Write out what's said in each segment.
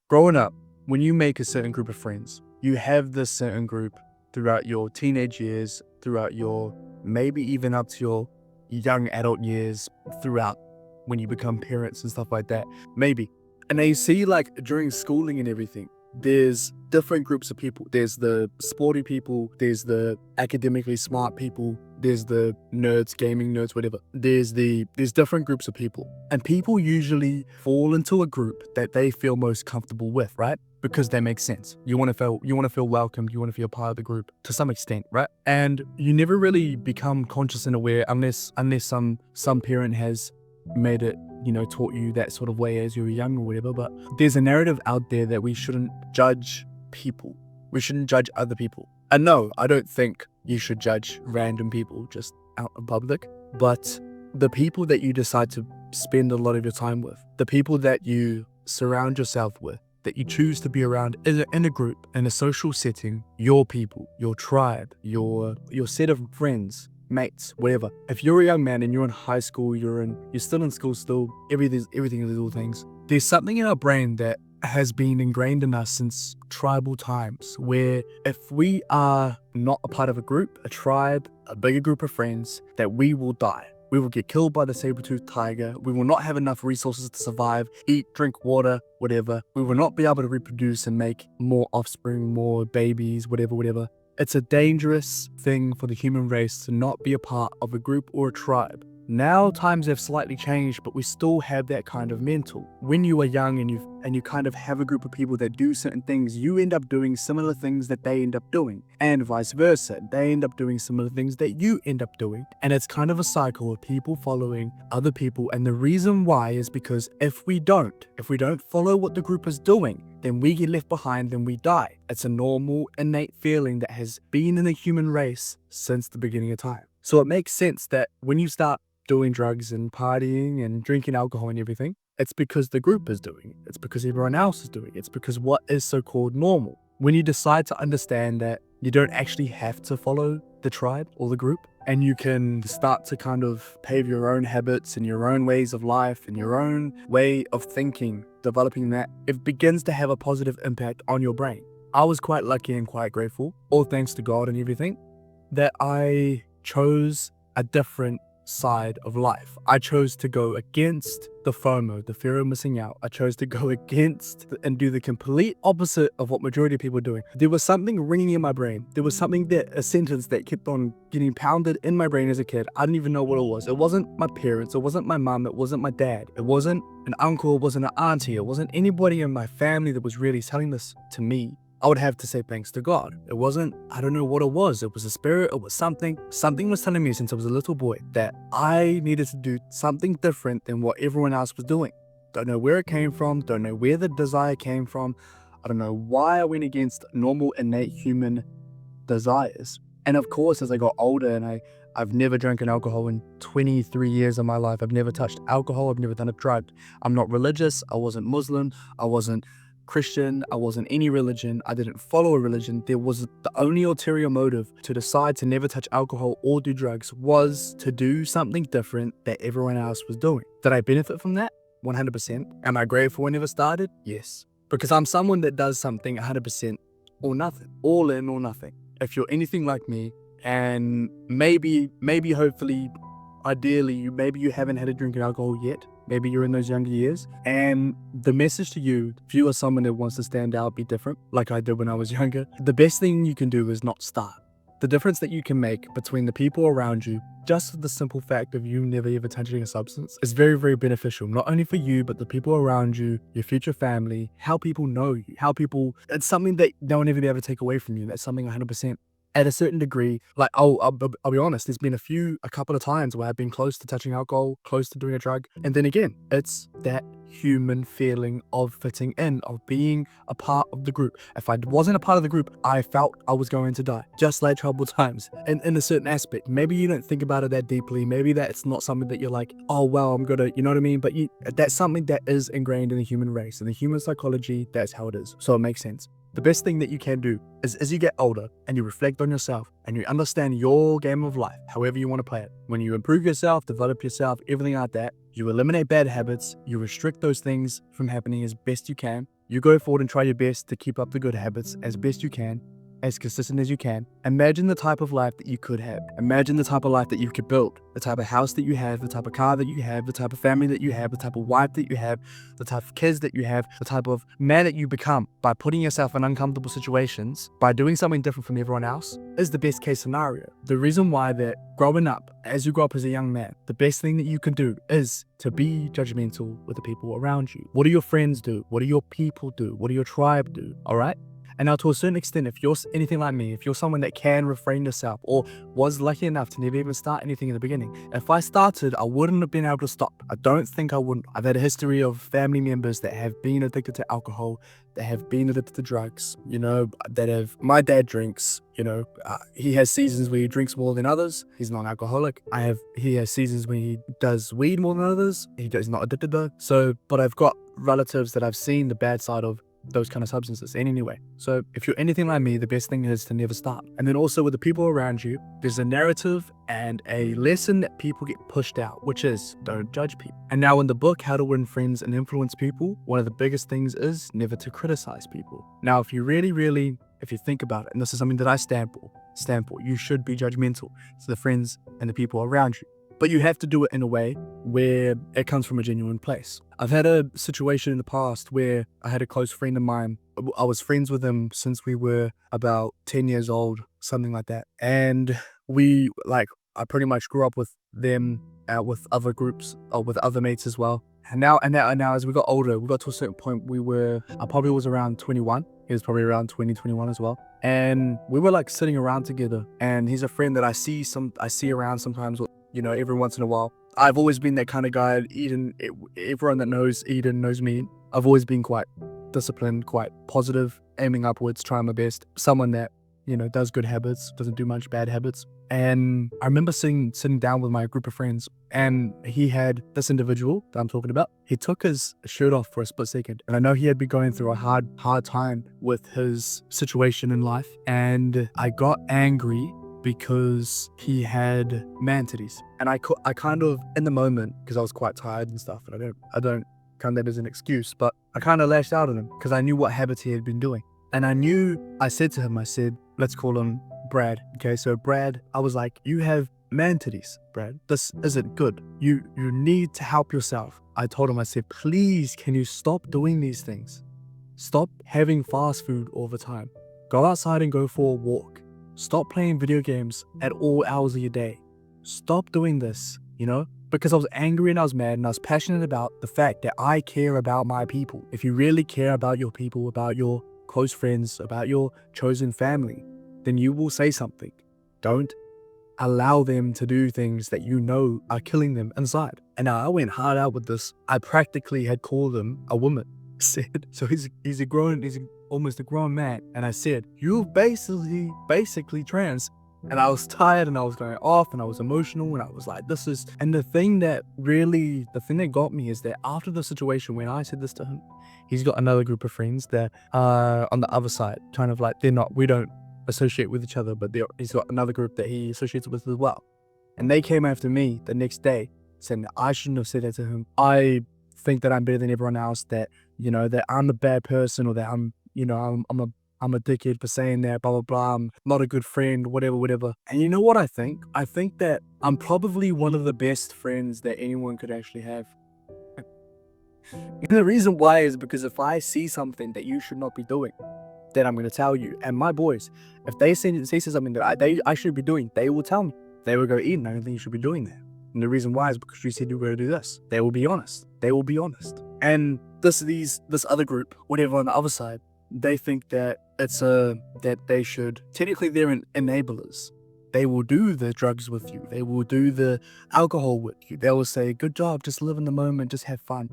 Growing up, when you make a certain group of friends, you have this certain group throughout your teenage years, throughout your maybe even up to your young adult years, throughout when you become parents and stuff like that. Maybe. And then you see, like, during schooling and everything, there's different groups of people. There's the sporty people, there's the academically smart people, there's the nerds, gaming nerds, whatever. There's different groups of people. And people usually fall into a group that they feel most comfortable with, right? Because they make sense. You want to feel welcomed, you want to feel part of the group to some extent, right? And you never really become conscious and aware unless some parent has made it, taught you that sort of way as you were young or whatever. But there's a narrative out there that we shouldn't judge people. We shouldn't judge other people. And no, I don't think you should judge random people just out in public. But the people that you decide to spend a lot of your time with, the people that you surround yourself with, that you choose to be around in a group, in a social setting, your people, your tribe, your set of friends, mates, whatever. If you're a young man and you're in high school, you're still in school, everything is little things. There's something in our brain that has been ingrained in us since tribal times, where if we are not a part of a group, a tribe, a bigger group of friends, that we will die. We will get killed by the saber-toothed tiger. We will not have enough resources to survive, eat, drink water, whatever. We will not be able to reproduce and make more offspring, more babies, whatever. It's a dangerous thing for the human race to not be a part of a group or a tribe. Now times have slightly changed, but we still have that kind of mental. When you are young and you kind of have a group of people that do certain things, you end up doing similar things that they end up doing, and vice versa. They end up doing similar things that you end up doing, and it's kind of a cycle of people following other people. And the reason why is because if we don't follow what the group is doing, then we get left behind, then we die. It's a normal, innate feeling that has been in the human race since the beginning of time. So it makes sense that when you start doing drugs and partying and drinking alcohol and everything, it's because the group is doing it. It's because everyone else is doing it. It's because what is so-called normal. When you decide to understand that you don't actually have to follow the tribe or the group, and you can start to kind of pave your own habits and your own ways of life and your own way of thinking, developing that, it begins to have a positive impact on your brain. I was quite lucky and quite grateful, all thanks to God and everything, that I chose a different side of life. I chose to go against the FOMO, the fear of missing out. I chose to go against and do the complete opposite of what majority of people are doing. There was something ringing in my brain. There was a sentence that kept on getting pounded in my brain as a kid. I didn't even know what it was. It wasn't my parents. It wasn't my mom. It wasn't my dad. It wasn't an uncle. It wasn't an auntie. It wasn't anybody in my family that was really telling this to me. I would have to say thanks to God. It wasn't, I don't know what it was. It was a spirit, it was something. Something was telling me since I was a little boy that I needed to do something different than what everyone else was doing. Don't know where it came from, don't know where the desire came from. I don't know why I went against normal, innate human desires. And of course, as I got older and I've never drank an alcohol in 23 years of my life. I've never touched alcohol, I've never done a drug. I'm not religious, I wasn't Muslim, I wasn't Christian, I wasn't any religion, I didn't follow a religion. There was the only ulterior motive to decide to never touch alcohol or do drugs was to do something different that everyone else was doing. Did I benefit from that? 100%. Am I grateful when it ever started? Yes. Because I'm someone that does something 100% or nothing. All in or nothing. If you're anything like me, and maybe hopefully, ideally, maybe you haven't had a drink of alcohol yet. Maybe you're in those younger years. And the message to you, if you are someone that wants to stand out, be different, like I did when I was younger, the best thing you can do is not start. The difference that you can make between the people around you, just the simple fact of you never ever touching a substance, is very, very beneficial. Not only for you, but the people around you, your future family, how people know you, it's something that no one ever be able to take away from you. That's something 100%. At a certain degree, like I'll be honest, there's been a couple of times where I've been close to touching alcohol, close to doing a drug, and then again, it's that human feeling of fitting in, of being a part of the group. If I wasn't a part of the group, I felt I was going to die, just like troubled times. And in a certain aspect, maybe you don't think about it that deeply, maybe that's not something that you're like, oh well, I'm gonna, you know what I mean? But that's something that is ingrained in the human race, in the human psychology, that's how it is. So it makes sense. The best thing that you can do is as you get older and you reflect on yourself and you understand your game of life, however you want to play it. When you improve yourself, develop yourself, everything like that, you eliminate bad habits, you restrict those things from happening as best you can. You go forward and try your best to keep up the good habits as best you can, as consistent as you can. Imagine the type of life that you could have. Imagine the type of life that you could build, the type of house that you have, the type of car that you have, the type of family that you have, the type of wife that you have, the type of kids that you have, the type of man that you become by putting yourself in uncomfortable situations, by doing something different from everyone else, is the best case scenario. The reason why that growing up, as you grow up as a young man, the best thing that you can do is to be judgmental with the people around you. What do your friends do? What do your people do? What do your tribe do? All right? And now to a certain extent, if you're anything like me, if you're someone that can refrain yourself or was lucky enough to never even start anything in the beginning, if I started, I wouldn't have been able to stop. I don't think I wouldn't. I've had a history of family members that have been addicted to alcohol, that have been addicted to drugs, my dad drinks, he has seasons where he drinks more than others. He's not an alcoholic. He has seasons when he does weed more than others. He's not addicted though. But I've got relatives that I've seen the bad side of those kind of substances. And anyway, so if you're anything like me, the best thing is to never start. And then also with the people around you, there's a narrative and a lesson that people get pushed out, which is don't judge people. And now in the book, How to Win Friends and Influence People, one of the biggest things is never to criticize people. Now, if you think about it, and this is something that I stand for, you should be judgmental to the friends and the people around you. But you have to do it in a way where it comes from a genuine place. I've had a situation in the past where I had a close friend of mine. I was friends with him since we were about 10 years old, something like that. And I pretty much grew up with them, with other groups, or with other mates as well. And now as we got older, we got to a certain point, I probably was around 21. He was probably around 20, 21 as well. And we were like sitting around together. And he's a friend that I see around sometimes, every once in a while. I've always been that kind of guy. Everyone that knows Eden knows me. I've always been quite disciplined, quite positive, aiming upwards, trying my best. Someone that, does good habits, doesn't do much bad habits. And I remember sitting down with my group of friends, and he had this individual that I'm talking about. He took his shirt off for a split second. And I know he had been going through a hard time with his situation in life. And I got angry because he had man titties. And I kind of, in the moment, because I was quite tired and stuff, and I don't count that as an excuse, but I kind of lashed out at him because I knew what habits he had been doing. And I said to him, let's call him Brad. Okay, so Brad, I was like, you have man titties, Brad. This isn't good. You need to help yourself. I told him, I said, please, can you stop doing these things? Stop having fast food all the time. Go outside and go for a walk. Stop playing video games at all hours of your day. Stop doing this, because I was angry and I was mad and I was passionate about the fact that I care about my people. If you really care about your people, about your close friends, about your chosen family, then you will say something. Don't allow them to do things that are killing them inside. And now I went hard out with this. I practically had called him a woman. So he's almost a grown man. And I said, you're basically trans. And I was tired and I was going off and I was emotional and I was like, and the thing that got me is that after the situation, when I said this to him, he's got another group of friends that are on the other side, kind of like we don't associate with each other, but he's got another group that he associates with as well. And they came after me the next day saying that I shouldn't have said that to him. I think that I'm better than everyone else, that that I'm a bad person, or that I'm a dickhead for saying that, blah blah blah, I'm not a good friend, whatever. And you know what I think? I think that I'm probably one of the best friends that anyone could actually have. And the reason why is because if I see something that you should not be doing, then I'm going to tell you. And my boys, if they say something that I should be doing, they will tell me. They will go, Eden, I don't think you should be doing that. And the reason why is because you said you were going to do this. They will be honest. And this other group, whatever on the other side, they think that that they should, technically they're enablers. They will do the drugs with you. They will do the alcohol with you. They will say, good job, just live in the moment, just have fun.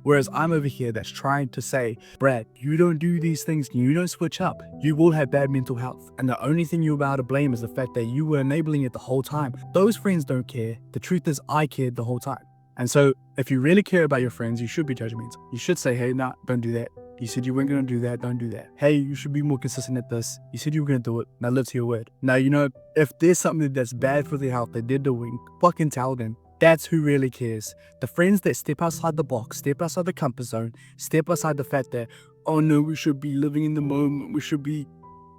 Whereas I'm over here that's trying to say, Brad, you don't do these things, you don't switch up, you will have bad mental health. And the only thing you're about to blame is the fact that you were enabling it the whole time. Those friends don't care. The truth is I cared the whole time. And so if you really care about your friends, you should be judgmental. You should say, hey, nah, don't do that. You said you weren't going to do that, don't do that. Hey, you should be more consistent at this. You said you were going to do it, now live to your word. Now, if there's something that's bad for their health that they're doing, fucking tell them. That's who really cares. The friends that step outside the box, step outside the comfort zone, step outside the fact that, oh no, we should be living in the moment, we should be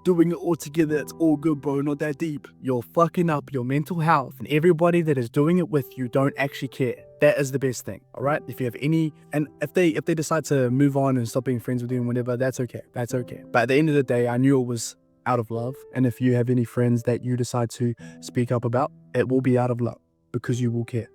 doing it all together, it's all good, bro, not that deep. You're fucking up your mental health, and everybody that is doing it with you don't actually care. That is the best thing, all right? If you have any, and if they decide to move on and stop being friends with you and whatever, that's okay, that's okay. But at the end of the day, I knew it was out of love, and if you have any friends that you decide to speak up about, it will be out of love, because you will care.